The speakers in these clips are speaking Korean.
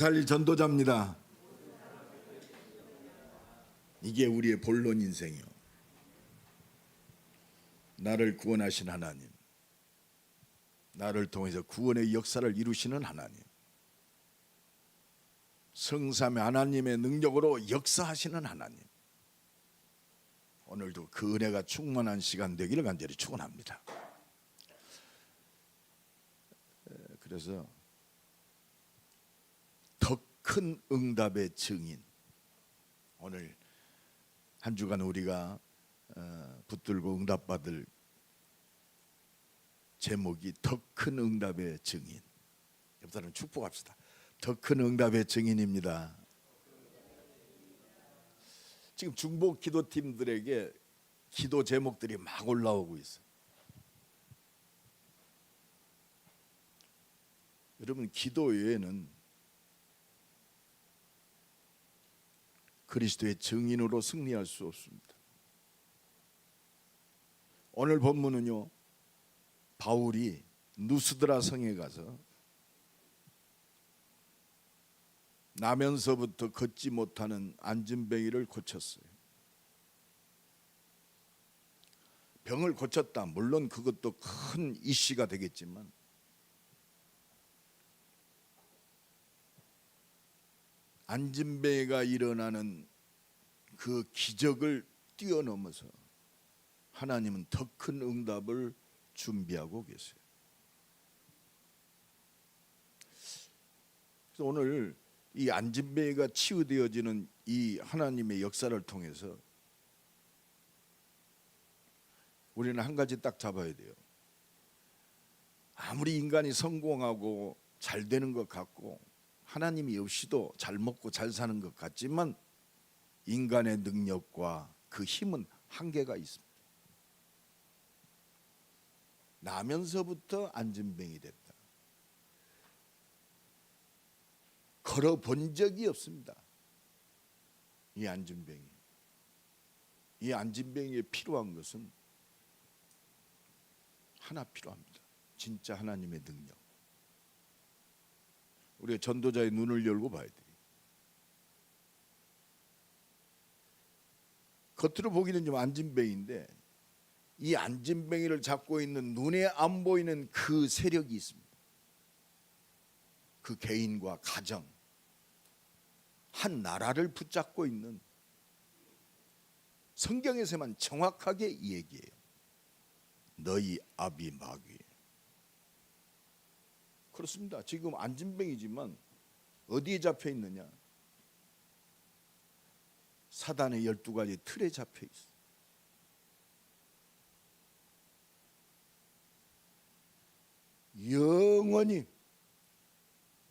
살릴 전도자입니다. 이게 우리의 본론 인생이요. 나를 구원하신 하나님, 나를 통해서 구원의 역사를 이루시는 하나님, 성삼의 하나님의 능력으로 역사하시는 하나님, 오늘도 그 은혜가 충만한 시간 되기를 간절히 축원합니다. 그래서 더 큰 응답의 증인, 오늘 한 주간 우리가 붙들고 응답받을 제목이 더 큰 응답의 증인. 옆 사람 축복합시다. 더 큰 응답의 증인입니다. 지금 중보 기도팀들에게 기도 제목들이 막 올라오고 있어요. 여러분, 기도 외에는 그리스도의 증인으로 승리할 수 없습니다. 오늘 본문은요, 바울이 누스드라 성에 가서 나면서부터 걷지 못하는 안진뱅이를 고쳤어요. 병을 고쳤다, 물론 그것도 큰 이슈가 되겠지만 안진뱅이가 일어나는 그 기적을 뛰어넘어서 하나님은 더 큰 응답을 준비하고 계세요. 그래서 오늘 이 안진뱅이가 치유되어지는 이 하나님의 역사를 통해서 우리는 한 가지 딱 잡아야 돼요. 아무리 인간이 성공하고 잘 되는 것 같고 하나님이 없이도 잘 먹고 잘 사는 것 같지만 인간의 능력과 그 힘은 한계가 있습니다. 나면서부터 안진뱅이 됐다. 걸어본 적이 없습니다. 이 안진뱅이. 이 안진뱅이에 필요한 것은 하나 필요합니다. 진짜 하나님의 능력. 우리가 전도자의 눈을 열고 봐야 돼요. 겉으로 보기는 좀 안진뱅이인데 이 안진뱅이를 잡고 있는 눈에 안 보이는 그 세력이 있습니다. 그 개인과 가정, 한 나라를 붙잡고 있는, 성경에서만 정확하게 이 얘기해요. 너희 아비 마귀. 그렇습니다. 지금 안진뱅이지만 어디에 잡혀 있느냐? 사단의 12가지 틀에 잡혀 있어. 영원히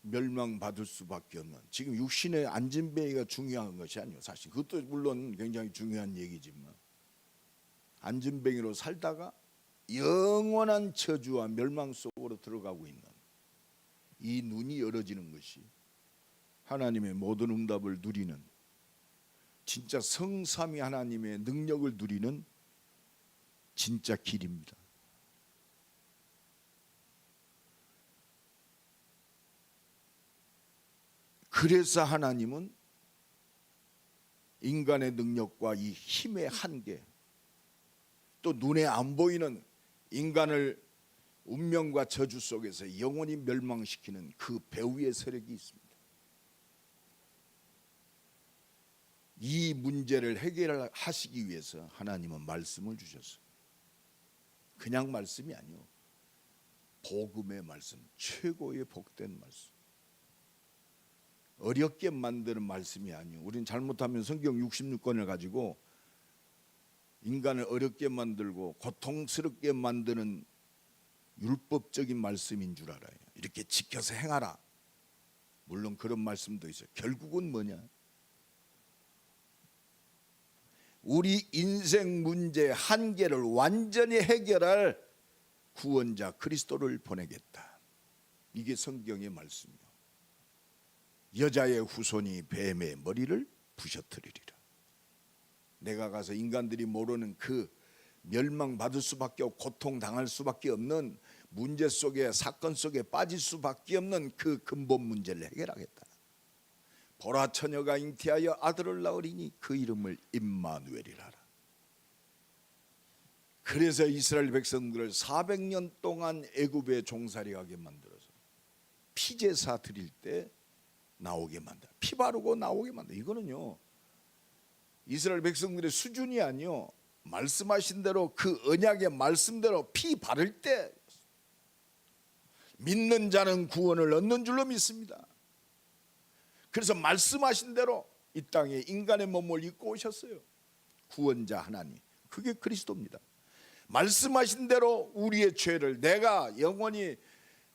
멸망받을 수밖에 없는, 지금 육신의 안진뱅이가 중요한 것이 아니에요. 사실 그것도 물론 굉장히 중요한 얘기지만 안진뱅이로 살다가 영원한 저주와 멸망 속으로 들어가고 있는 이 눈이 열어지는 것이 하나님의 모든 응답을 누리는, 진짜 성삼위 하나님의 능력을 누리는 진짜 길입니다. 그래서 하나님은 인간의 능력과 이 힘의 한계, 또 눈에 안 보이는 인간을 운명과 저주 속에서 영원히 멸망시키는 그 배후의 세력이 있습니다. 이 문제를 해결하시기 위해서 하나님은 말씀을 주셨어요. 그냥 말씀이 아니요, 복음의 말씀, 최고의 복된 말씀. 어렵게 만드는 말씀이 아니요. 우리는 잘못하면 성경 66권을 가지고 인간을 어렵게 만들고 고통스럽게 만드는 율법적인 말씀인 줄 알아요. 이렇게 지켜서 행하라. 물론 그런 말씀도 있어요. 결국은 뭐냐? 우리 인생 문제 한계를 완전히 해결할 구원자 그리스도를 보내겠다. 이게 성경의 말씀이요. 여자의 후손이 뱀의 머리를 부셔뜨리리라. 내가 가서 인간들이 모르는 그 멸망받을 수밖에 없고 고통당할 수밖에 없는 문제 속에, 사건 속에 빠질 수밖에 없는 그 근본 문제를 해결하겠다. 보라 처녀가 잉태하여 아들을 낳으리니 그 이름을 임마누엘이라 하라. 그래서 이스라엘 백성들을 400년 동안 애굽에 종살이하게 만들어서 피제사 드릴 때 나오게 만들어, 피 바르고 나오게 만들어. 이거는요 이스라엘 백성들의 수준이 아니요, 말씀하신 대로 그 언약의 말씀대로 피 바를 때 믿는 자는 구원을 얻는 줄로 믿습니다. 그래서 말씀하신 대로 이 땅에 인간의 몸을 입고 오셨어요. 구원자 하나님, 그게 그리스도입니다. 말씀하신 대로 우리의 죄를, 내가 영원히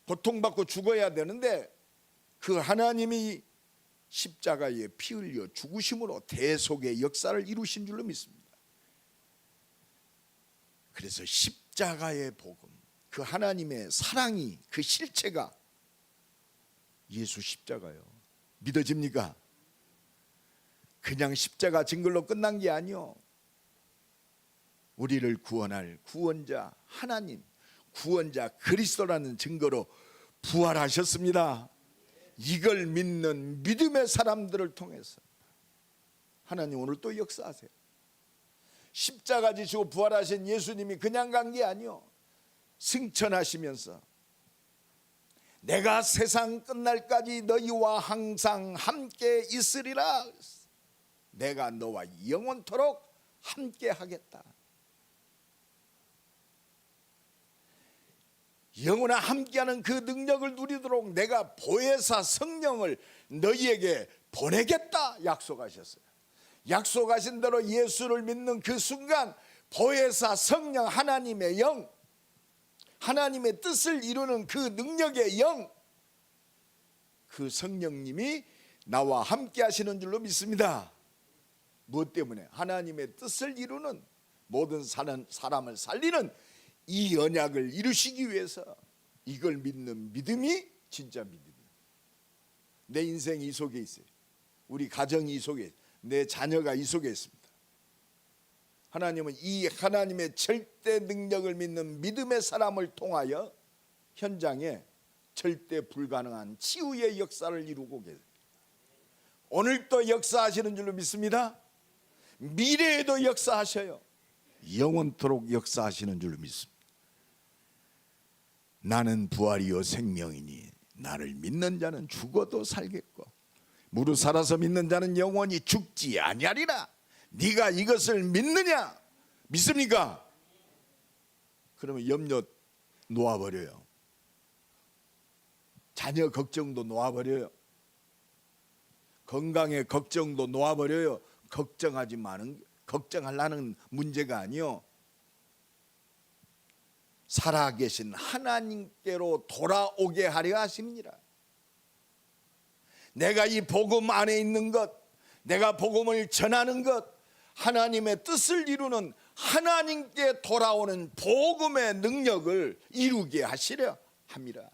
고통받고 죽어야 되는데 그 하나님이 십자가에 피 흘려 죽으심으로 대속의 역사를 이루신 줄로 믿습니다. 그래서 십자가의 복음, 그 하나님의 사랑이, 그 실체가 예수 십자가요. 믿어집니까? 그냥 십자가 증걸로 끝난 게 아니요, 우리를 구원할 구원자 하나님, 구원자 그리스도라는 증거로 부활하셨습니다. 이걸 믿는 믿음의 사람들을 통해서 하나님 오늘 또 역사하세요. 십자가 지시고 부활하신 예수님이 그냥 간 게 아니요, 승천하시면서 내가 세상 끝날까지 너희와 항상 함께 있으리라, 내가 너와 영원토록 함께 하겠다. 영원히 함께하는 그 능력을 누리도록 내가 보혜사 성령을 너희에게 보내겠다 약속하셨어요. 약속하신 대로 예수를 믿는 그 순간 보혜사 성령, 하나님의 영, 하나님의 뜻을 이루는 그 능력의 영, 그 성령님이 나와 함께 하시는 줄로 믿습니다. 무엇 때문에? 하나님의 뜻을 이루는, 모든 사람을 살리는 이 언약을 이루시기 위해서. 이걸 믿는 믿음이 진짜 믿음이에요. 내 인생이 이 속에 있어요. 우리 가정이 이 속에 있어요. 내 자녀가 이 속에 있습니다. 하나님은 이 하나님의 절대 능력을 믿는 믿음의 사람을 통하여 현장에 절대 불가능한 치유의 역사를 이루고 계세요. 오늘도 역사하시는 줄로 믿습니다. 미래에도 역사하셔요. 영원토록 역사하시는 줄로 믿습니다. 나는 부활이요 생명이니 나를 믿는 자는 죽어도 살겠고 무릇 살아서 믿는 자는 영원히 죽지 아니하리라. 네가 이것을 믿느냐? 믿습니까? 그러면 염려 놓아버려요. 자녀 걱정도 놓아버려요. 건강의 걱정도 놓아버려요. 걱정하려는 문제가 아니요, 살아계신 하나님께로 돌아오게 하려 하십니다. 내가 이 복음 안에 있는 것, 내가 복음을 전하는 것, 하나님의 뜻을 이루는 하나님께 돌아오는 복음의 능력을 이루게 하시려 합니다.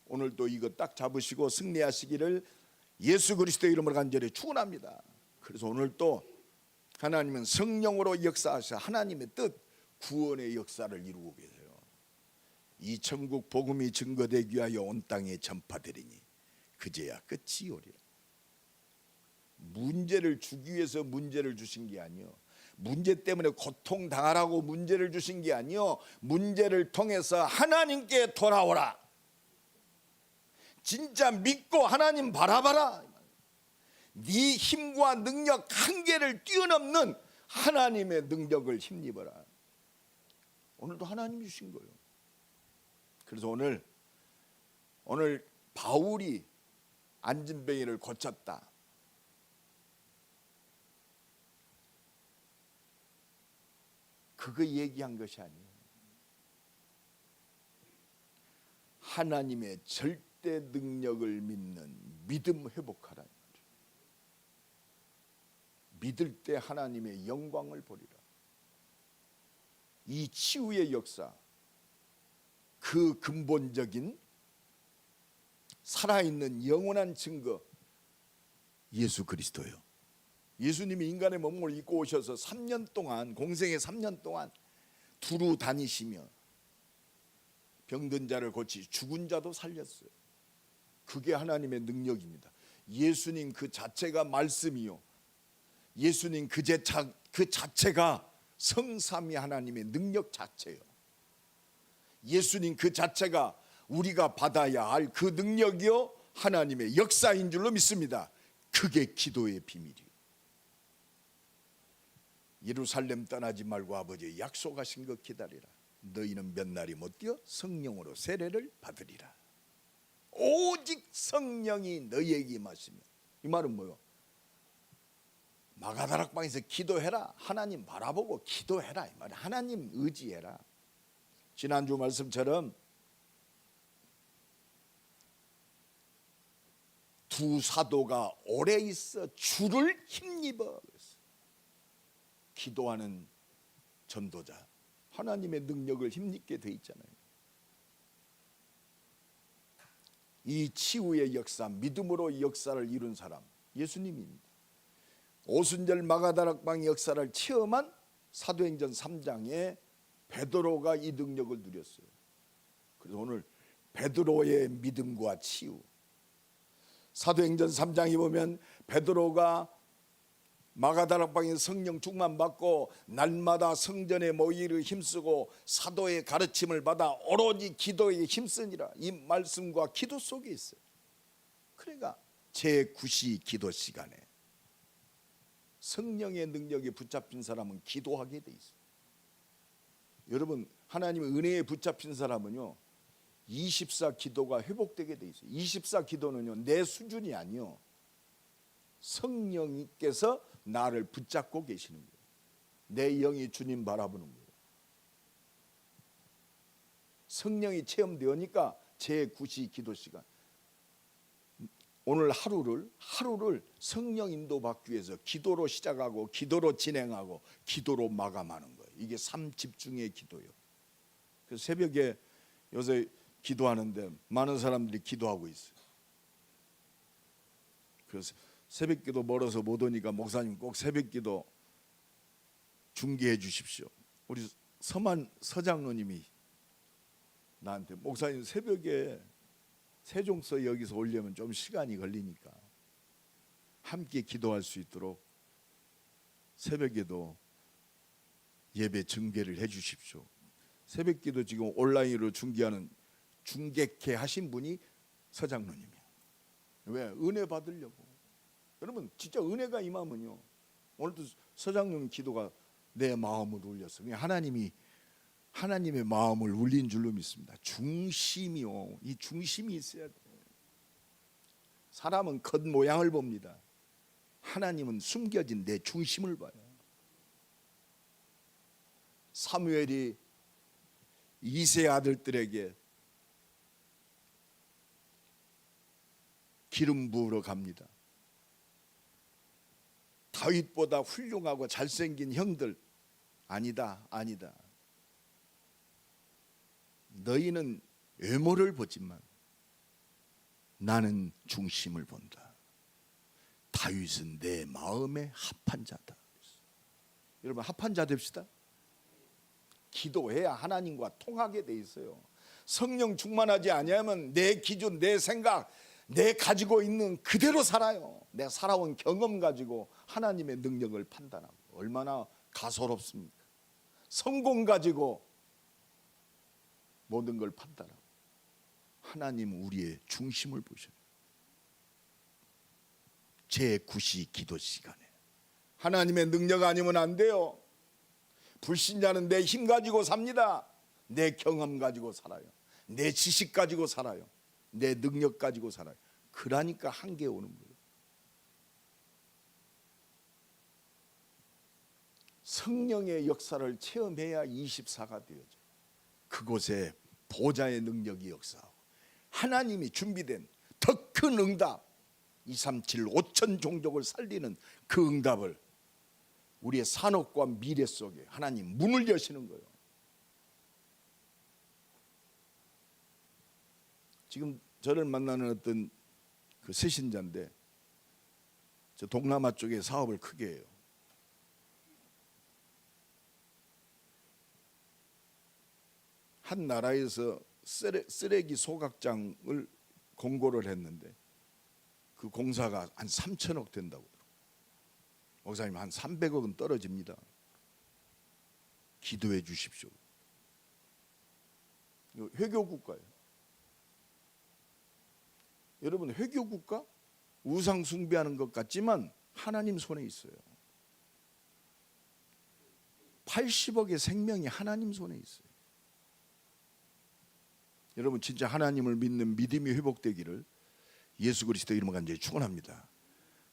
오늘도 이거 딱 잡으시고 승리하시기를 예수 그리스도의 이름으로 간절히 축원합니다. 그래서 오늘도 하나님은 성령으로 역사하셔 하나님의 뜻, 구원의 역사를 이루고 계세요. 이 천국 복음이 증거되기 위하여 온 땅에 전파되리니 그제야 끝이 오리라. 문제를 주기 위해서 문제를 주신 게 아니요, 문제 때문에 고통당하라고 문제를 주신 게 아니요, 문제를 통해서 하나님께 돌아오라. 진짜 믿고 하나님 바라봐라. 네 힘과 능력 한계를 뛰어넘는 하나님의 능력을 힘입어라. 오늘도 하나님이 주신 거예요. 그래서 오늘 바울이 안진뱅이를 고쳤다. 그거 얘기한 것이 아니에요. 하나님의 절대 능력을 믿는 믿음 회복하라. 믿을 때 하나님의 영광을 보리라. 이 치유의 역사, 그 근본적인 살아있는 영원한 증거, 예수 그리스도요. 예수님이 인간의 몸을 입고 오셔서 3년 동안, 공생의 3년 동안 두루 다니시며 병든 자를 고치, 죽은 자도 살렸어요. 그게 하나님의 능력입니다. 예수님 그 자체가 말씀이요, 예수님 그 자체가 성삼위 하나님의 능력 자체요. 예수님 그 자체가 우리가 받아야 할 그 능력이요 하나님의 역사인 줄로 믿습니다. 그게 기도의 비밀이에요. 예루살렘 떠나지 말고 아버지 약속하신 것 기다리라. 너희는 몇 날이 못 뛰어 성령으로 세례를 받으리라. 오직 성령이 너희에게 임하시면, 이 말은 뭐요? 마가다락방에서 기도해라. 하나님 바라보고 기도해라. 이 말은 하나님 의지해라. 지난주 말씀처럼 두 사도가 오래 있어 주를 힘입어. 기도하는 전도자, 하나님의 능력을 힘입게 돼 있잖아요. 이 치유의 역사, 믿음으로 역사를 이룬 사람 예수님입니다. 오순절 마가다락방의 역사를 체험한 사도행전 3장에 베드로가 이 능력을 누렸어요. 그래서 오늘 베드로의 믿음과 치유, 사도행전 3장에 보면 베드로가 마가다락방에 성령 충만 받고 날마다 성전에 모이를 힘쓰고 사도의 가르침을 받아 오로지 기도에 힘쓰니라. 이 말씀과 기도 속에 있어요. 그러니까 제9시 기도 시간에 성령의 능력에 붙잡힌 사람은 기도하게 돼 있어요. 여러분, 하나님의 은혜에 붙잡힌 사람은요 24 기도가 회복되게 돼 있어요. 24 기도는요 내 수준이 아니요, 성령님께서 나를 붙잡고 계시는 거예요. 내 영이 주님 바라보는 거예요. 성령이 체험되니까 제9시 기도 시간, 오늘 하루를 성령 인도 받기 위해서 기도로 시작하고 기도로 진행하고 기도로 마감하는 거예요. 이게 3집중의 기도예요. 그래서 새벽에 요새 기도하는데 많은 사람들이 기도하고 있어요. 그래서 새벽기도 멀어서 못 오니까 목사님 꼭 새벽기도 중계해 주십시오. 우리 서만 서장로님이 나한테 목사님 새벽에 세종서 여기서 오려면 좀 시간이 걸리니까 함께 기도할 수 있도록 새벽에도 예배 중계를 해 주십시오. 새벽기도 지금 온라인으로 중계케 하신 분이 서장로님이야. 왜? 은혜 받으려고. 여러분 진짜 은혜가 임하면요, 오늘도 서장님 기도가 내 마음을 울렸어요. 하나님의 마음을 울린 줄로 믿습니다. 중심이요, 이 중심이 있어야 돼요. 사람은 겉모양을 봅니다. 하나님은 숨겨진 내 중심을 봐요. 사무엘이 이세 아들들에게 기름 부으러 갑니다. 다윗보다 훌륭하고 잘생긴 형들, 아니다. 너희는 외모를 보지만 나는 중심을 본다. 다윗은 내 마음에 합한 자다. 여러분 합한 자 됩시다. 기도해야 하나님과 통하게 돼 있어요. 성령 충만하지 아니하면 내 기준, 내 생각, 내 가지고 있는 그대로 살아요. 내가 살아온 경험 가지고 하나님의 능력을 판단하고, 얼마나 가소롭습니까? 성공 가지고 모든 걸 판단하고, 하나님은 우리의 중심을 보셔요. 제9시 기도 시간에 하나님의 능력 아니면 안 돼요. 불신자는 내 힘 가지고 삽니다. 내 경험 가지고 살아요. 내 지식 가지고 살아요. 내 능력 가지고 살아요. 그러니까 한계 오는 거예요. 성령의 역사를 체험해야 24가 되어져. 그곳에 보좌의 능력이 역사하고 하나님이 준비된 더 큰 응답, 237 5천 종족을 살리는 그 응답을 우리의 산업과 미래 속에 하나님 문을 여시는 거예요. 지금 저를 만나는 어떤 그 새신자인데 저 동남아 쪽에 사업을 크게 해요. 한 나라에서 쓰레기 소각장을 공고를 했는데 그 공사가 한 3천억 된다고. 목사님 한 300억은 떨어집니다. 기도해 주십시오. 회교국가예요. 여러분, 회교국가? 우상 숭배하는 것 같지만 하나님 손에 있어요. 80억의 생명이 하나님 손에 있어요. 여러분, 진짜 하나님을 믿는 믿음이 회복되기를 예수 그리스도 이름으로 간절히 축원합니다.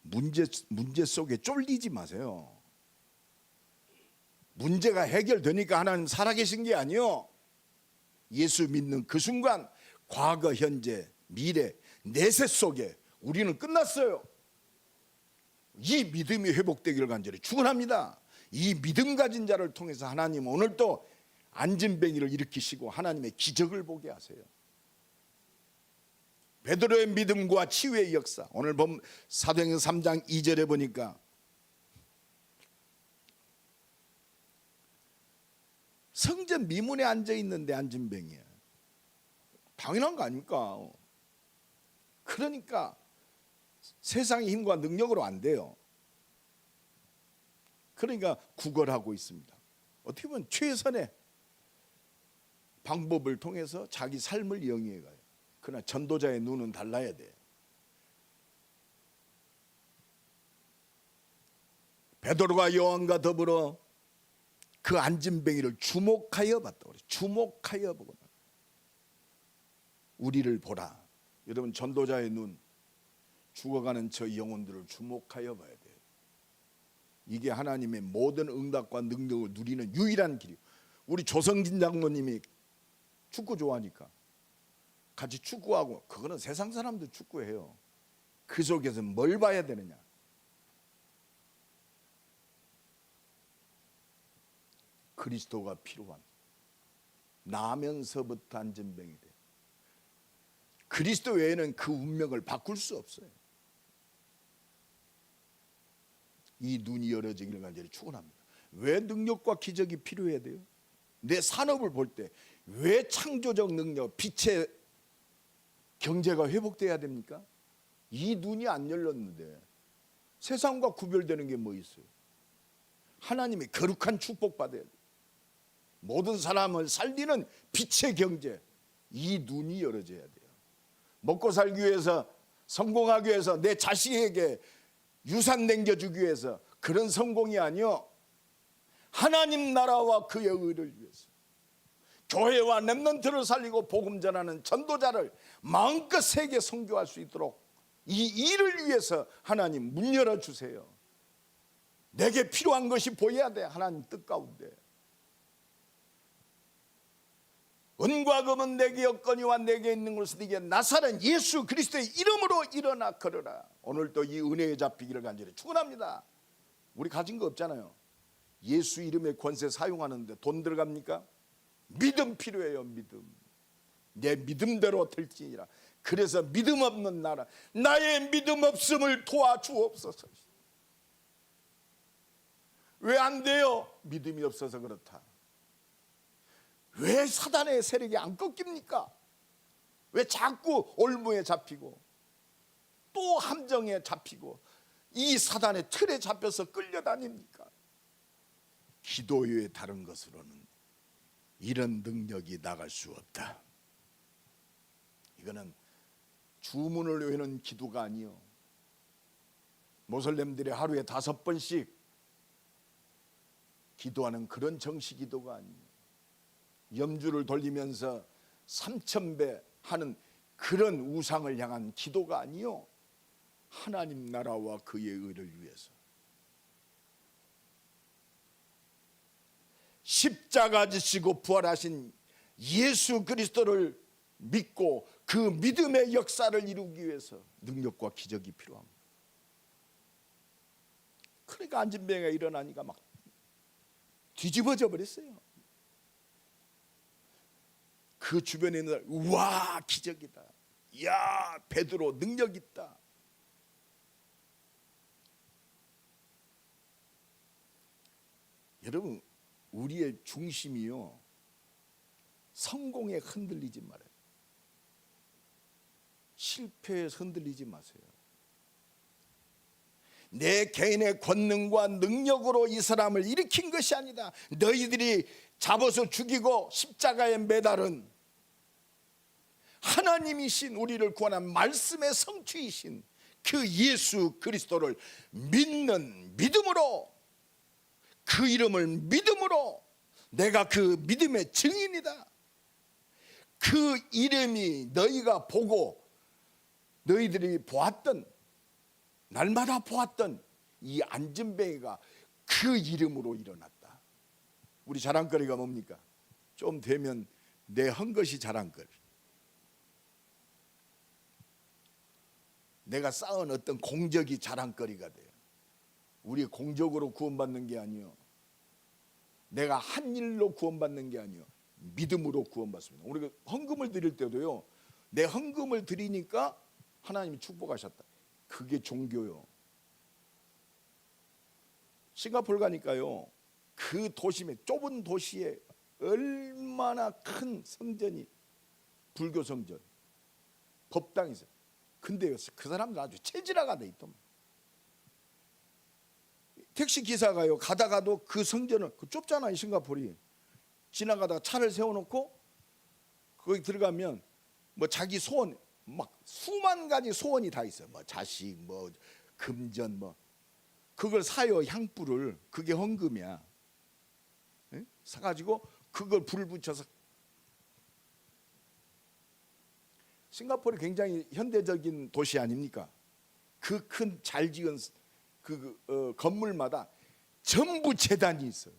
문제 속에 쫄리지 마세요. 문제가 해결되니까 하나님 살아계신 게 아니요, 예수 믿는 그 순간 과거, 현재, 미래, 내세 속에 우리는 끝났어요. 이 믿음이 회복되기를 간절히 축원합니다. 이 믿음 가진 자를 통해서 하나님 오늘 또 안진뱅이를 일으키시고 하나님의 기적을 보게 하세요. 베드로의 믿음과 치유의 역사, 오늘 본 사도행전 3장 2절에 보니까 성전 미문에 앉아 있는데 안진뱅이야. 당연한 거 아닙니까? 그러니까 세상의 힘과 능력으로 안 돼요. 그러니까 구걸하고 있습니다. 어떻게 보면 최선의 방법을 통해서 자기 삶을 영위해 가요. 그러나 전도자의 눈은 달라야 돼. 베드로가 요한과 더불어 그 안진뱅이를 주목하여 봤다고 그래요. 주목하여 보고 우리를 보라. 여러분, 전도자의 눈, 죽어가는 저 영혼들을 주목하여 봐야 돼요. 이게 하나님의 모든 응답과 능력을 누리는 유일한 길이에요. 우리 조성진 장로님이 축구 좋아하니까 같이 축구하고, 그거는 세상 사람도 축구해요. 그 속에서 뭘 봐야 되느냐? 그리스도가 필요한, 나면서부터 안진뱅이 돼. 그리스도 외에는 그 운명을 바꿀 수 없어요. 이 눈이 열어지기를 간절히 축원합니다. 왜 능력과 기적이 필요해야 돼요? 내 산업을 볼 때 왜 창조적 능력, 빛의 경제가 회복돼야 됩니까? 이 눈이 안 열렸는데 세상과 구별되는 게 뭐 있어요? 하나님의 거룩한 축복 받아야 돼요. 모든 사람을 살리는 빛의 경제, 이 눈이 열어져야 돼요. 먹고 살기 위해서, 성공하기 위해서, 내 자식에게 유산 남겨주기 위해서, 그런 성공이 아니요, 하나님 나라와 그의 의를 위해서 교회와 렘넌트를 살리고 복음 전하는 전도자를 마음껏 세계 선교할 수 있도록 이 일을 위해서 하나님 문 열어주세요. 내게 필요한 것이 보여야 돼. 하나님 뜻 가운데 은과 금은 내게 없거니와 내게 있는 것은 네게 나사렛 예수 그리스도의 이름으로 일어나 걸어라. 오늘도 이 은혜에 잡히기를 간절히 축원합니다. 우리 가진 거 없잖아요. 예수 이름의 권세 사용하는데 돈 들어갑니까? 믿음 필요해요. 믿음. 내 믿음대로 될지니라. 그래서 믿음 없는 나라, 나의 믿음 없음을 도와주옵소서. 왜 안 돼요? 믿음이 없어서 그렇다. 왜 사단의 세력이 안 꺾입니까? 왜 자꾸 올무에 잡히고 또 함정에 잡히고 이 사단의 틀에 잡혀서 끌려다닙니까? 기도 외에 다른 것으로는 이런 능력이 나갈 수 없다. 이거는 주문을 외우는 기도가 아니요, 모슬렘들이 하루에 5번씩 기도하는 그런 정식 기도가 아니에요. 염주를 돌리면서 3000배 하는 그런 우상을 향한 기도가 아니요, 하나님 나라와 그의 의를 위해서 십자가 지시고 부활하신 예수 그리스도를 믿고 그 믿음의 역사를 이루기 위해서 능력과 기적이 필요합니다. 그러니까 안진뱅이가 일어나니까 막 뒤집어져 버렸어요. 그 주변에 있는 사람, 우와 기적이다, 야 베드로 능력 있다. 여러분, 우리의 중심이요, 성공에 흔들리지 말아요. 실패에 흔들리지 마세요. 내 개인의 권능과 능력으로 이 사람을 일으킨 것이 아니다. 너희들이 잡아서 죽이고 십자가에 매달은 하나님이신 우리를 구원한 말씀의 성취이신 그 예수 그리스도를 믿는 믿음으로, 그 이름을 믿음으로 내가 그 믿음의 증인이다. 그 이름이 너희가 보고 너희들이 보았던, 날마다 보았던 이 안진뱅이가 그 이름으로 일어났다. 우리 자랑거리가 뭡니까? 좀 되면 내 한 것이 자랑거리, 내가 쌓은 어떤 공적이 자랑거리가 돼요. 우리 공적으로 구원받는 게 아니요, 내가 한 일로 구원받는 게 아니요, 믿음으로 구원받습니다. 우리가 헌금을 드릴 때도요, 내 헌금을 드리니까 하나님이 축복하셨다. 그게 종교요. 싱가포르 가니까요, 그 도심에, 좁은 도시에 얼마나 큰 성전이, 불교 성전, 법당이 있어요. 근데 그 사람들 아주 체질화가 돼 있더만. 택시 기사가요, 가다가도 그 성전을, 그 좁잖아요 싱가포르이, 지나가다가 차를 세워놓고 거기 들어가면 뭐 자기 소원, 막 수만 가지 소원이 다 있어요. 뭐 자식, 뭐 금전, 뭐 그걸 사요. 향불을, 그게 헌금이야. 예? 사가지고 그걸 불을 붙여서. 싱가포르 굉장히 현대적인 도시 아닙니까? 그 큰 잘 지은 건물마다 전부 제단이 있어요.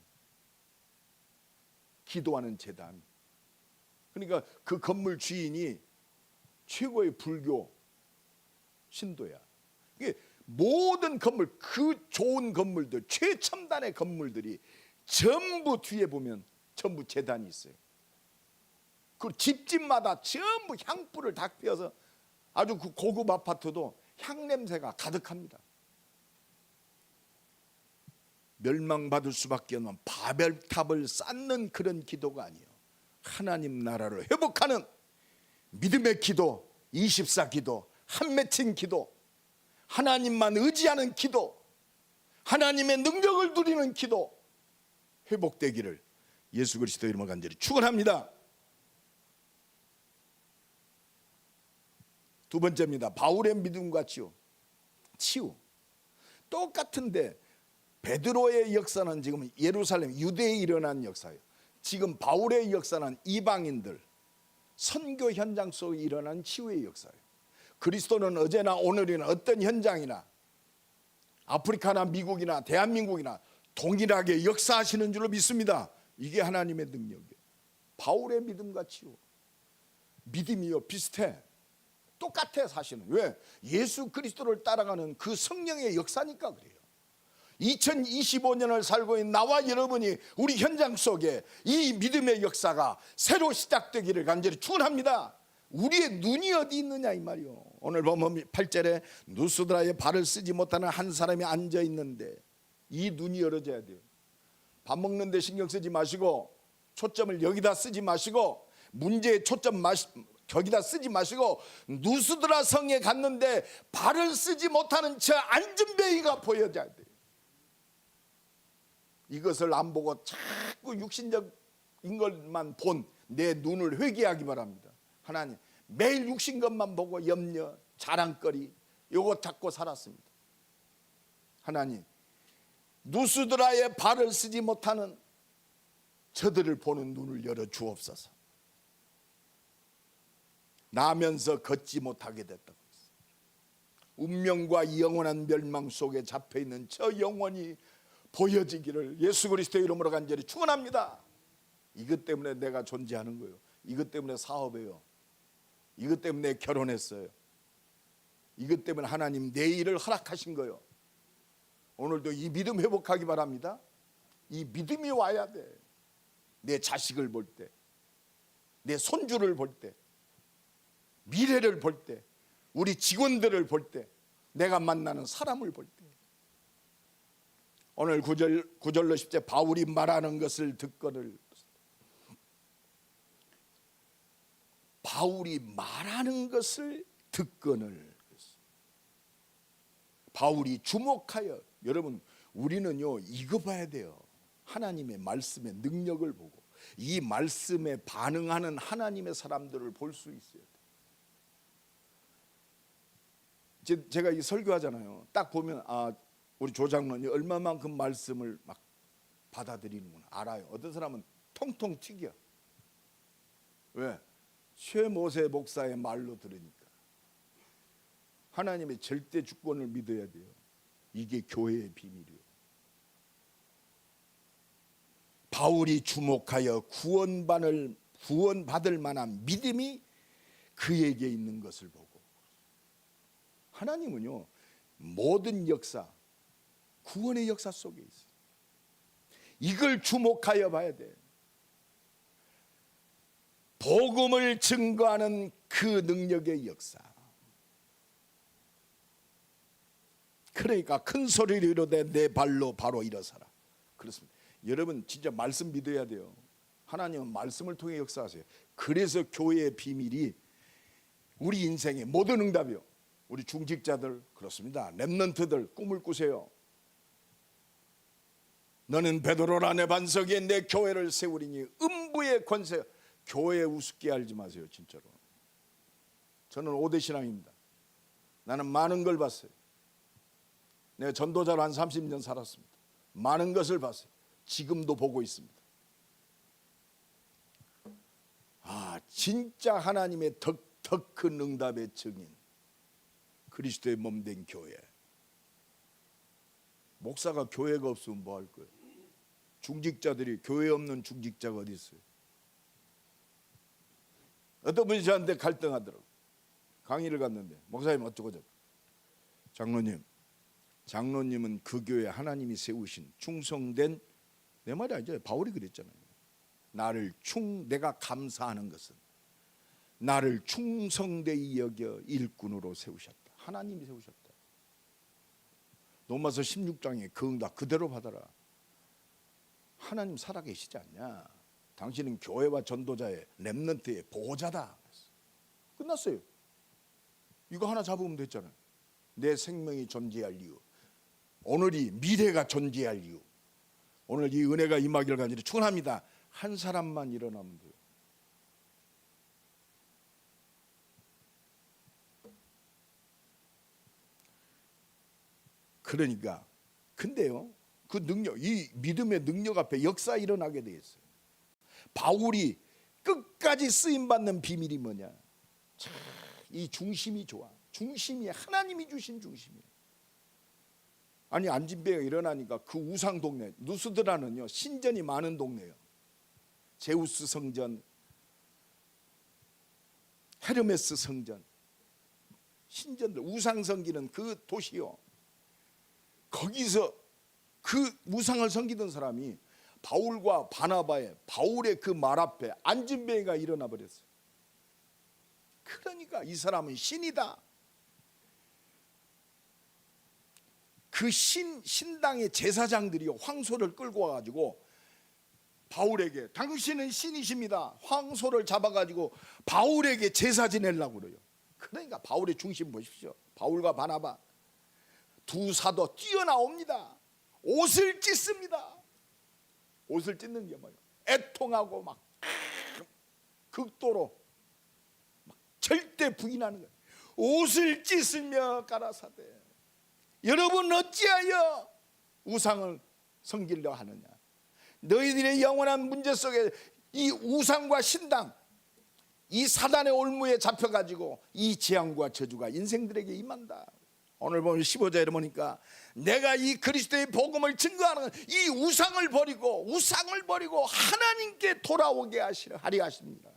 기도하는 제단. 그러니까 그 건물 주인이 최고의 불교 신도야. 이게 모든 건물, 그 좋은 건물들, 최첨단의 건물들이 전부 뒤에 보면 전부 제단이 있어요. 그 집집마다 전부 향불을 다 피워서 아주 그 고급 아파트도 향 냄새가 가득합니다. 멸망받을 수밖에 없는 바벨탑을 쌓는 그런 기도가 아니에요. 하나님 나라를 회복하는 믿음의 기도, 24 기도, 한 맺힌 기도, 하나님만 의지하는 기도, 하나님의 능력을 누리는 기도, 회복되기를 예수 그리스도 이름으로 간절히 축원합니다. 두 번째입니다. 바울의 믿음과 치유. 똑같은데 베드로의 역사는 지금 예루살렘, 유대에 일어난 역사예요. 지금 바울의 역사는 이방인들 선교 현장 속에 일어난 치유의 역사예요. 그리스도는 어제나 오늘이나 어떤 현장이나 아프리카나 미국이나 대한민국이나 동일하게 역사하시는 줄로 믿습니다. 이게 하나님의 능력이에요. 바울의 믿음과 치유, 믿음이요 비슷해, 똑같아. 사실은 왜? 예수 그리스도를 따라가는 그 성령의 역사니까 그래요. 2025년을 살고 있는 나와 여러분이 우리 현장 속에 이 믿음의 역사가 새로 시작되기를 간절히 축원합니다. 우리의 눈이 어디 있느냐 이 말이요. 오늘 보면 8절에 누스드라의 발을 쓰지 못하는 한 사람이 앉아 있는데, 이 눈이 열어져야 돼요. 밥 먹는데 신경 쓰지 마시고, 초점을 여기다 쓰지 마시고, 문제에 초점 저기다 쓰지 마시고, 누스드라 성에 갔는데 발을 쓰지 못하는 저 안진뱅이가 보여져야 돼요. 이것을 안 보고 자꾸 육신적인 것만 본 내 눈을 회개하기 바랍니다. 하나님, 매일 육신 것만 보고 염려, 자랑거리 요거 잡고 살았습니다. 하나님, 누스드라의 발을 쓰지 못하는 저들을 보는 눈을 열어 주옵소서. 나면서 걷지 못하게 됐다고 했어요. 운명과 영원한 멸망 속에 잡혀있는 저 영혼이 보여지기를 예수 그리스도의 이름으로 간절히 축원합니다. 이것 때문에 내가 존재하는 거예요. 이것 때문에 사업해요. 이것 때문에 결혼했어요. 이것 때문에 하나님 내 일을 허락하신 거예요. 오늘도 이 믿음 회복하기 바랍니다. 이 믿음이 와야 돼. 내 자식을 볼 때, 내 손주를 볼 때, 미래를 볼 때, 우리 직원들을 볼 때, 내가 만나는 사람을 볼 때. 오늘 9절로 10절 바울이 말하는 것을 듣거늘. 바울이 말하는 것을 듣거늘. 바울이 주목하여, 여러분 우리는요 이거 봐야 돼요. 하나님의 말씀의 능력을 보고 이 말씀에 반응하는 하나님의 사람들을 볼 수 있어야 돼요. 제가 이 설교하잖아요. 딱 보면 우리 조장로님 얼마만큼 말씀을 막 받아들이는구나 알아요. 어떤 사람은 통통 튀겨. 왜? 최모세 목사의 말로 들으니까. 하나님의 절대 주권을 믿어야 돼요. 이게 교회의 비밀이에요. 바울이 주목하여 구원받을 만한 믿음이 그에게 있는 것을 보고, 하나님은요 모든 역사, 구원의 역사 속에 있어요. 이걸 주목하여 봐야 돼. 복음을 증거하는 그 능력의 역사. 그러니까 큰 소리로 이르되 내 발로 바로 일어서라. 그렇습니다. 여러분 진짜 말씀 믿어야 돼요. 하나님은 말씀을 통해 역사하세요. 그래서 교회의 비밀이 우리 인생의 모든 응답이요. 우리 중직자들 그렇습니다. 렘넌트들 꿈을 꾸세요. 너는 베드로라 내 반석에 내 교회를 세우리니 음부의 권세. 교회 우습게 알지 마세요. 진짜로. 저는 5대 신앙입니다. 나는 많은 걸 봤어요. 내가 전도자로 한 30년 살았습니다. 많은 것을 봤어요. 지금도 보고 있습니다. 진짜 하나님의 더 큰 응답의 증인, 그리스도의 몸된 교회. 목사가 교회가 없으면 뭐 할 거예요? 중직자들이, 교회 없는 중직자가 어디 있어요? 어떤 분이 저한테 갈등하더라고요. 강의를 갔는데 목사님 어쩌고저쩌고. 장로님은 그 교회 하나님이 세우신 충성된, 내 말이 아니죠. 바울이 그랬잖아요. 내가 감사하는 것은 나를 충성되이 여겨 일꾼으로 세우셨다. 하나님이 세우셨다. 로마서 16장에 그 응답 그대로 받아라. 하나님 살아계시지 않냐? 당신은 교회와 전도자의 렘넌트의 보호자다. 끝났어요. 이거 하나 잡으면 됐잖아요. 내 생명이 존재할 이유, 오늘이 미래가 존재할 이유, 오늘 이 은혜가 임하기를 간절히 축원합니다. 한 사람만 일어나면 돼요. 그러니까 근데요 그 능력, 이 믿음의 능력 앞에 역사 일어나게 돼 있어요. 바울이 끝까지 쓰임받는 비밀이 뭐냐? 참, 이 중심이 좋아. 중심이 하나님이 주신 중심이에요. 아니 안진배가 일어나니까 그 우상 동네, 누스드라는요 신전이 많은 동네예요. 제우스 성전, 헤르메스 성전, 신전들, 우상 섬기는 그 도시요. 거기서 그 우상을 섬기던 사람이 바울과 바나바의, 바울의 그 말 앞에 안진뱅이가 일어나 버렸어요. 그러니까 이 사람은 신이다. 그 신당의 제사장들이 황소를 끌고 와가지고 바울에게, 당신은 신이십니다. 황소를 잡아가지고 바울에게 제사 지내려고 그래요. 그러니까 바울의 중심 보십시오. 바울과 바나바 두 사도 뛰어나옵니다. 옷을 찢습니다. 옷을 찢는 게 뭐예요? 애통하고 막 극도로 막 절대 부인하는 거예요. 옷을 찢으며 가라사대 여러분 어찌하여 우상을 섬기려 하느냐? 너희들의 영원한 문제 속에 이 우상과 신당, 이 사단의 올무에 잡혀가지고 이 재앙과 저주가 인생들에게 임한다. 오늘 보면 15절에 보니까 내가 이 그리스도의 복음을 증거하는 이 우상을 버리고 하나님께 돌아오게 하리 하십니다.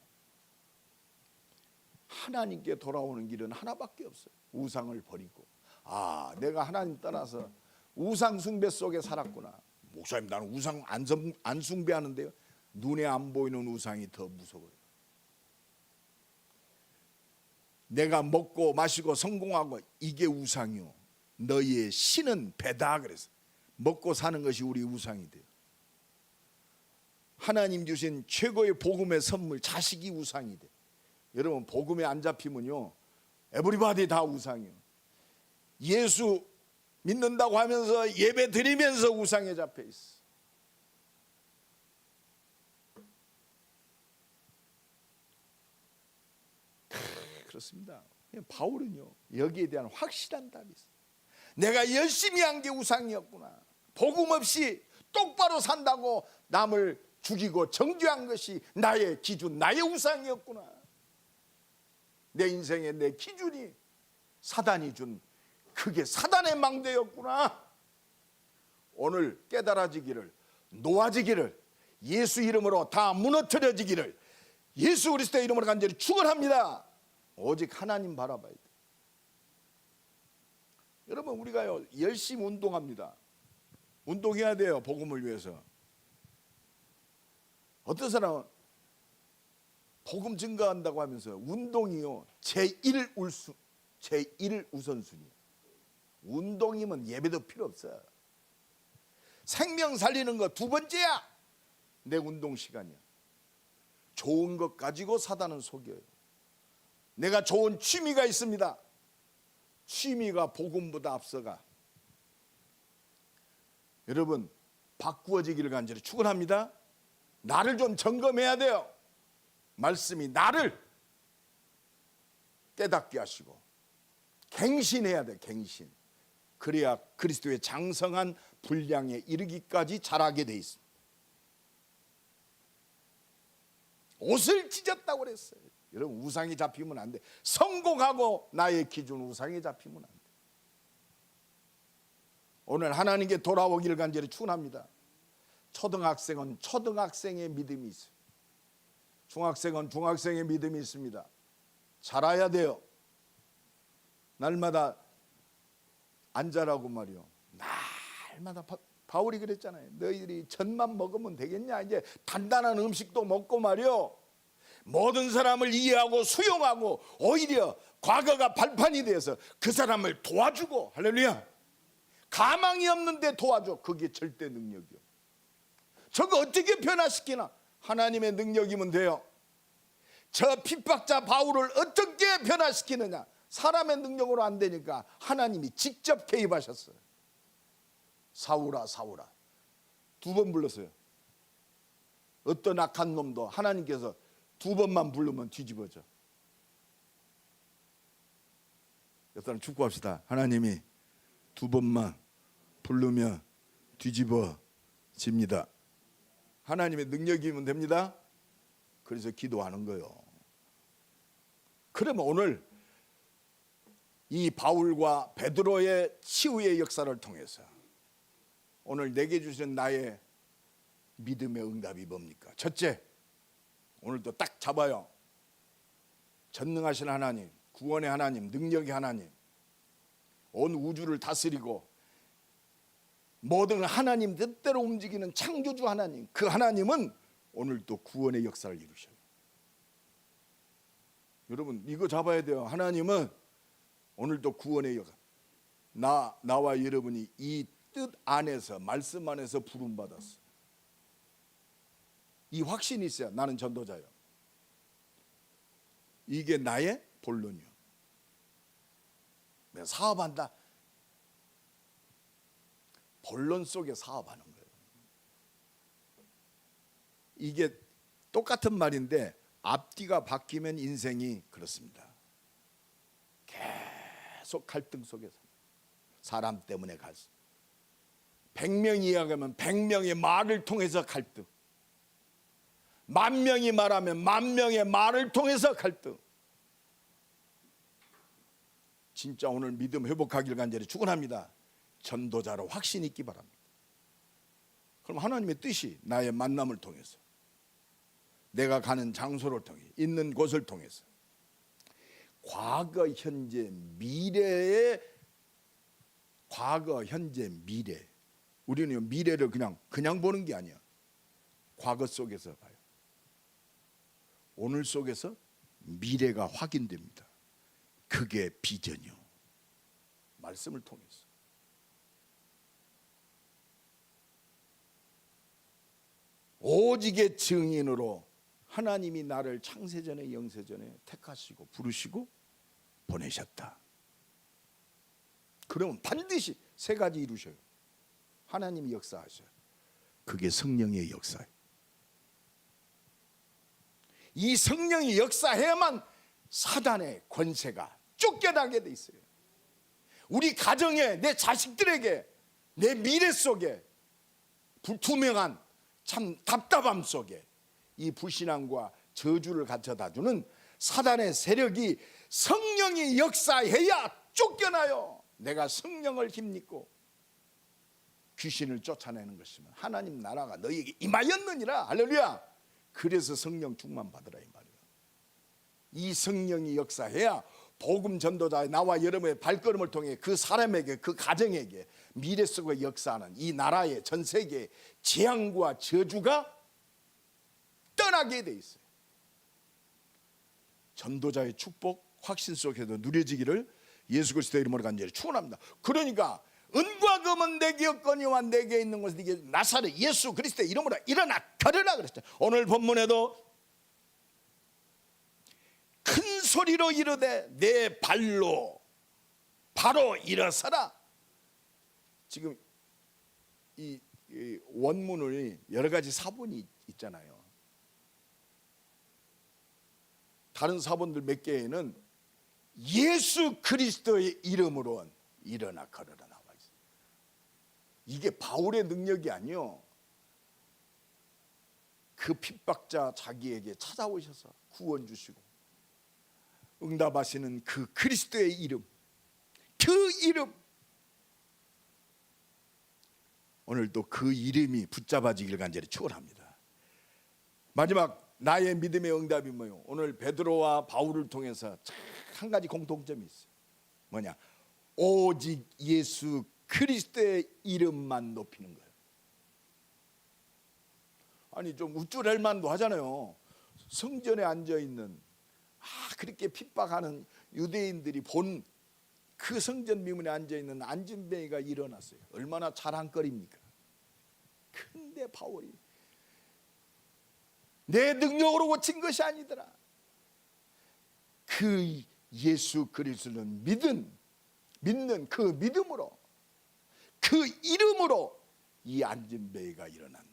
하나님께 돌아오는 길은 하나밖에 없어요. 우상을 버리고, 내가 하나님 떠나서 우상 숭배 속에 살았구나. 목사님 나는 우상 안 숭배하는데요. 눈에 안 보이는 우상이 더 무서워요. 내가 먹고 마시고 성공하고 이게 우상이요. 너희의 신은 배다 그랬어요. 먹고 사는 것이 우리 우상이 돼요. 하나님 주신 최고의 복음의 선물 자식이 우상이 돼. 여러분 복음에 안 잡히면요 에브리바디 다 우상이에요. 예수 믿는다고 하면서 예배 드리면서 우상에 잡혀 있어. 그렇습니다. 바울은요, 여기에 대한 확실한 답이 있어요. 내가 열심히 한 게 우상이었구나. 복음 없이 똑바로 산다고 남을 죽이고 정죄한 것이 나의 기준, 나의 우상이었구나. 내 인생의 내 기준이 사단이 준, 그게 사단의 망대였구나. 오늘 깨달아지기를, 놓아지기를, 예수 이름으로 다 무너뜨려지기를 예수 그리스도의 이름으로 간절히 축원합니다. 오직 하나님 바라봐야 돼. 여러분, 우리가요 열심히 운동합니다. 운동해야 돼요, 복음을 위해서. 어떤 사람은 복음 증거한다고 하면서 운동이요 제1 우선순위. 운동이면 예배도 필요 없어요. 생명 살리는 거 두 번째야. 내 운동 시간이야. 좋은 것 가지고 사단은 속여요. 내가 좋은 취미가 있습니다. 취미가 복음보다 앞서가. 여러분, 바꾸어지기를 간절히 축원합니다. 나를 좀 점검해야 돼요. 말씀이 나를 깨닫게 하시고 갱신해야 돼. 갱신. 그래야 그리스도의 장성한 분량에 이르기까지 자라게 돼 있습니다. 옷을 찢었다고 그랬어요. 여러분, 우상이 잡히면 안 돼. 성공하고 나의 기준 우상이 잡히면 안 돼. 오늘 하나님께 돌아오기를 간절히 축원합니다. 초등학생은 초등학생의 믿음이 있어요. 중학생은 중학생의 믿음이 있습니다. 자라야 돼요. 날마다 앉아라고 말이요. 날마다 바울이 그랬잖아요. 너희들이 젖만 먹으면 되겠냐. 이제 단단한 음식도 먹고 말이요. 모든 사람을 이해하고 수용하고 오히려 과거가 발판이 돼서 그 사람을 도와주고, 할렐루야, 가망이 없는데 도와줘. 그게 절대 능력이요. 저거 어떻게 변화시키나? 하나님의 능력이면 돼요. 저 핍박자 바울을 어떻게 변화시키느냐? 사람의 능력으로 안 되니까 하나님이 직접 개입하셨어요. 사울아 사울아, 2번 불렀어요. 어떤 악한 놈도 하나님께서 2번만 부르면 뒤집어져. 여러분 축구합시다. 하나님이 2번만 부르면 뒤집어집니다. 하나님의 능력이면 됩니다. 그래서 기도하는 거예요. 그러면 오늘 이 바울과 베드로의 치유의 역사를 통해서 오늘 내게 주신 나의 믿음의 응답이 뭡니까? 첫째, 오늘도 딱 잡아요. 전능하신 하나님, 구원의 하나님, 능력의 하나님, 온 우주를 다스리고 모든 하나님 뜻대로 움직이는 창조주 하나님, 그 하나님은 오늘도 구원의 역사를 이루셔요. 여러분, 이거 잡아야 돼요. 하나님은 오늘도 구원의 역사. 나와 여러분이 이 뜻 안에서, 말씀 안에서 부름받았어. 이 확신이 있어야 나는 전도자요. 이게 나의 본론이요. 내가 사업한다. 본론 속에 사업하는 거예요. 이게 똑같은 말인데 앞뒤가 바뀌면 인생이 그렇습니다. 계속 갈등 속에서 사람 때문에 갈등. 100명이 이야기하면 100명의 말을 통해서 갈등. 10,000명이 말하면 10,000명의 말을 통해서 갈등. 진짜 오늘 믿음 회복하기를 간절히 축원합니다. 전도자로 확신 있기 바랍니다. 그럼 하나님의 뜻이 나의 만남을 통해서, 내가 가는 장소를 통해, 있는 곳을 통해서 과거, 현재, 미래의 과거, 현재, 미래. 우리는 미래를 그냥 보는 게 아니야. 과거 속에서 봐요. 오늘 속에서 미래가 확인됩니다. 그게 비전이요. 말씀을 통해서. 오직의 증인으로 하나님이 나를 창세전에 영세전에 택하시고 부르시고 보내셨다. 그러면 반드시 세 가지 이루셔요. 하나님이 역사하셔요. 그게 성령의 역사예요. 이 성령이 역사해야만 사단의 권세가 쫓겨나게 돼 있어요. 우리 가정에, 내 자식들에게, 내 미래 속에 불투명한 참 답답함 속에 이 불신앙과 저주를 가져다 주는 사단의 세력이 성령이 역사해야 쫓겨나요. 내가 성령을 힘입고 귀신을 쫓아내는 것이면 하나님 나라가 너희에게 임하였느니라. 할렐루야. 그래서 성령 충만 받으라 이 말이에요. 이 성령이 역사해야 복음 전도자의 나와 여러분의 발걸음을 통해 그 사람에게, 그 가정에게 미래 속에 역사하는 이 나라의 전 세계의 재앙과 저주가 떠나게 돼 있어요. 전도자의 축복, 확신 속에서 누려지기를 예수 그리스도의 이름으로 간절히 축원합니다. 그러니까 은과 금은 내게 없거니와 내게 있는 것은 네게 나사렛 예수 그리스도의 이름으로 일어나 걸으라 그랬죠. 오늘 본문에도 큰 소리로 이르되 내 발로 바로 일어서라. 지금 이 원문을 여러 가지 사본이 있잖아요. 다른 사본들 몇 개에는 예수 그리스도의 이름으로 일어나 걸어라 나와 있어요. 이게 바울의 능력이 아니요, 그 핍박자 자기에게 찾아오셔서 구원 주시고 응답하시는 그 그리스도의 이름, 그 이름, 오늘도 그 이름이 붙잡아지길 간절히 축원합니다. 마지막 나의 믿음의 응답이 뭐요? 오늘 베드로와 바울을 통해서 한 가지 공통점이 있어요. 뭐냐? 오직 예수 그리스도의 이름만 높이는 거예요. 아니 좀 우쭐할 만도 하잖아요. 성전에 앉아 있는 그렇게 핍박하는 유대인들이 본 그 성전 미문에 앉아 있는 안진뱅이가 일어났어요. 얼마나 자랑거리입니까? 근데 바울이 내 능력으로 고친 것이 아니더라. 그 예수 그리스도는 믿는 그 믿음으로, 그 이름으로 이 안진뱅이가 일어났느냐.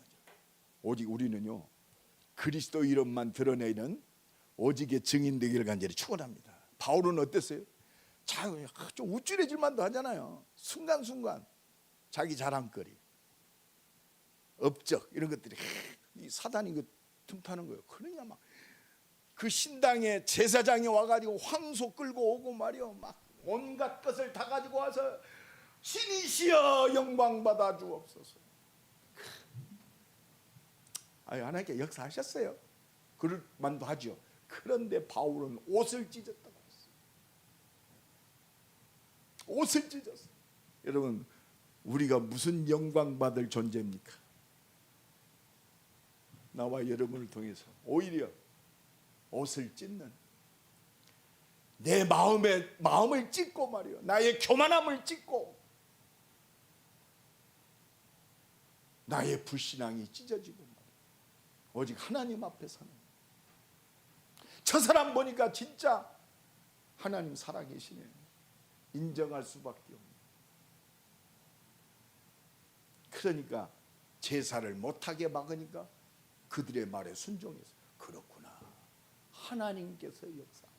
오직 우리는요, 그리스도 이름만 드러내는 오직의 증인 되기를 간절히 축원합니다. 바울은 어땠어요? 좀 우쭐해질 만도 하잖아요. 순간순간 자기 자랑거리, 업적 이런 것들이 이 사단이 그 틈타는 거예요. 그러냐 막 그 신당에 제사장이 와가지고 황소 끌고 오고 말이요, 막 온갖 것을 다 가지고 와서 신이시여 영광 받아 주옵소서. 하나님께 역사하셨어요. 그럴 만도 하죠. 그런데 바울은 옷을 찢었다고 했어요. 옷을 찢었어요. 여러분, 우리가 무슨 영광 받을 존재입니까? 나와 여러분을 통해서 오히려 옷을 찢는, 내 마음을 찢고 말이요, 나의 교만함을 찢고 나의 불신앙이 찢어지고 말이요, 오직 하나님 앞에 서는, 저 사람 보니까 진짜 하나님 살아계시네, 인정할 수밖에 없네. 그러니까 제사를 못하게 막으니까 그들의 말에 순종해서, 그렇구나, 하나님께서 역사하셨다.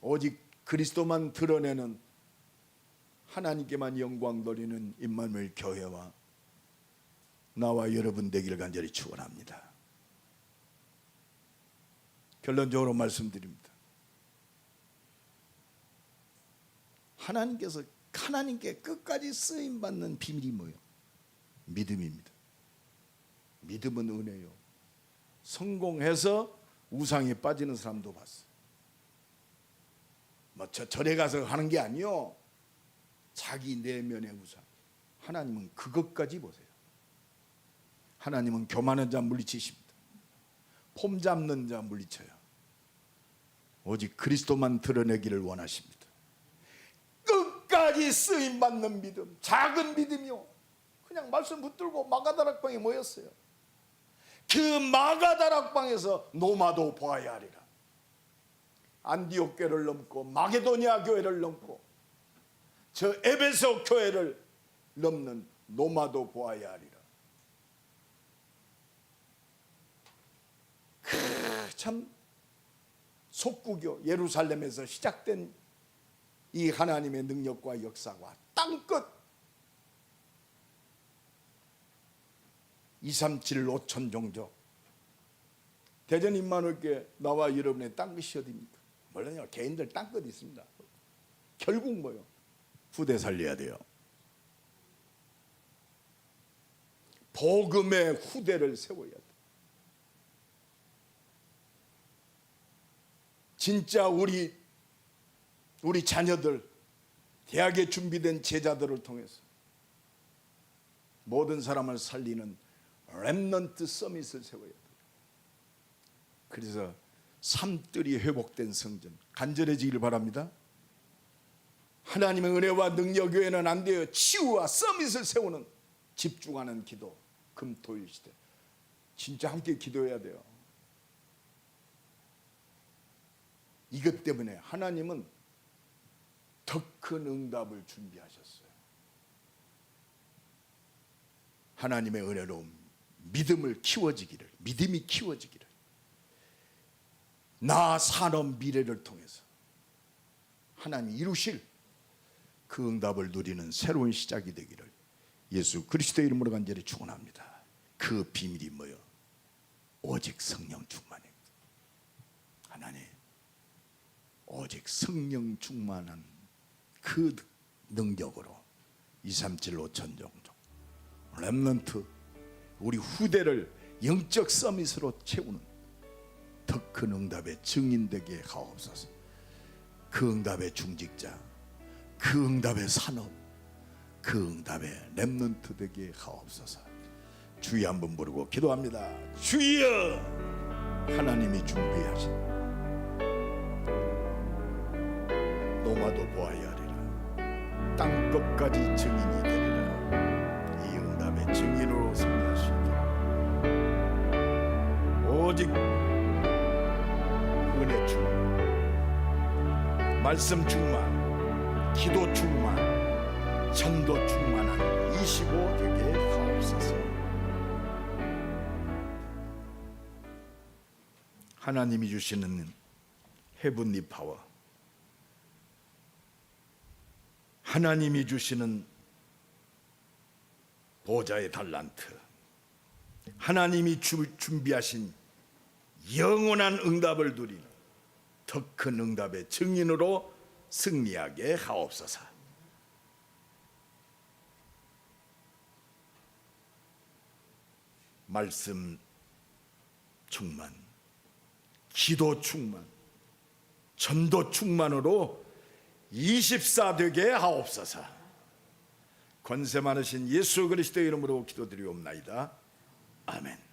오직 그리스도만 드러내는, 하나님께만 영광 돌리는 임마누엘 교회와 나와 여러분 되기를 간절히 축원합니다. 결론적으로 말씀드립니다. 하나님께 끝까지 쓰임 받는 비밀이 뭐예요? 믿음입니다. 믿음은 은혜요. 성공해서 우상에 빠지는 사람도 봤어요. 절에 가서 하는 게 아니요, 자기 내면의 우상. 하나님은 그것까지 보세요. 하나님은 교만한 자 물리치십니다. 폼 잡는 자 물리쳐요. 오직 그리스도만 드러내기를 원하십니다. 끝까지 쓰임받는 믿음, 작은 믿음이요, 그냥 말씀 붙들고 마가다락방에 모였어요. 그 마가다락방에서 노마도 보아야 하리라. 안디옥 교회를 넘고 마게도니아 교회를 넘고 저 에베소 교회를 넘는 노마도 보아야 하리라. 참 속구교 예루살렘에서 시작된 이 하나님의 능력과 역사가 땅끝 237 5천 종족 대전 임마누엘교회 나와 여러분의 땅끝이 어디입니까? 물론요 개인들 땅끝 있습니다. 결국 뭐요? 후대 살려야 돼요. 복음의 후대를 세워야 돼. 진짜 우리 자녀들, 대학에 준비된 제자들을 통해서 모든 사람을 살리는 렘넌트 서밋을 세워야 돼요. 그래서 삶들이 회복된 성전 간절해지기를 바랍니다. 하나님의 은혜와 능력 외에는 안 돼요. 치유와 서밋을 세우는 집중하는 기도, 금토일 시대 진짜 함께 기도해야 돼요. 이것 때문에 하나님은 더 큰 응답을 준비하셨어요. 하나님의 은혜로 믿음을 키워지기를, 믿음이 키워지기를, 나 산업 미래를 통해서 하나님이 이루실 그 응답을 누리는 새로운 시작이 되기를 예수 그리스도의 이름으로 간절히 축원합니다. 그 비밀이 뭐요? 오직 성령 충만입니다. 하나님, 오직 성령 충만한 그 능력으로 237 5천 종족 렘넌트 우리 후대를 영적 서밋으로 채우는 더 큰 응답의 증인되게 하옵소서. 그 응답의 중직자, 그 응답의 산업, 그 응답의 렘넌트 되게 하옵소서. 주여 한번 부르고 기도합니다. 주여, 하나님이 준비하신 노마도 보아야 하리라. 땅끝까지 증인이 되리라. 이 응답의 증인으로 승리할 수 있도록 오직 은혜 충만, 말씀 충만, 기도 충만, 전도 충만한 25 되게 하옵소서. 하나님이 주시는 헤븐리 파워, 하나님이 주시는 보좌의 달란트, 하나님이 준비하신 영원한 응답을 누리는 더 큰 응답의 증인으로 승리하게 하옵소서. 말씀 충만, 기도 충만, 전도 충만으로 24 되게 하옵소서. 권세 많으신 예수 그리스도의 이름으로 기도드리옵나이다. 아멘.